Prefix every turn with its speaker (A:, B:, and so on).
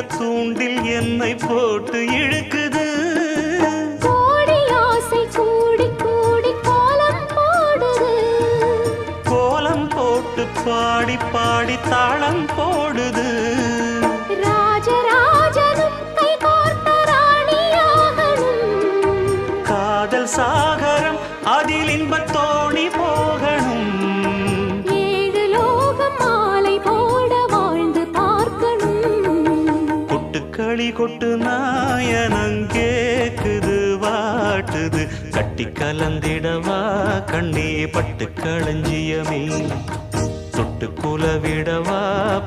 A: தூண்டில் என்னை போட்டு இழுக்குது.
B: கோடி ஆசை கூடி கூடி கோலம் போடுது.
A: கோலம் போட்டு பாடி பாடி தாளம் போடுது.
B: ராஜராஜனும் கை கோர்த்த ராணியாகணும்.
A: காதல் சாகரம் அதில் இன்பத் தோணி போகணும்.
B: ஏழு லோகம் மாலை போட வாழ்ந்து பார்க்கணும்.
A: கொட்டுக்களி கொட்டு நாயனங்கேக்குது வாட்டுது. கட்டி கலந்திடவா கண்ணே பட்டு களஞ்சியமே தொட்டு குலவிடவா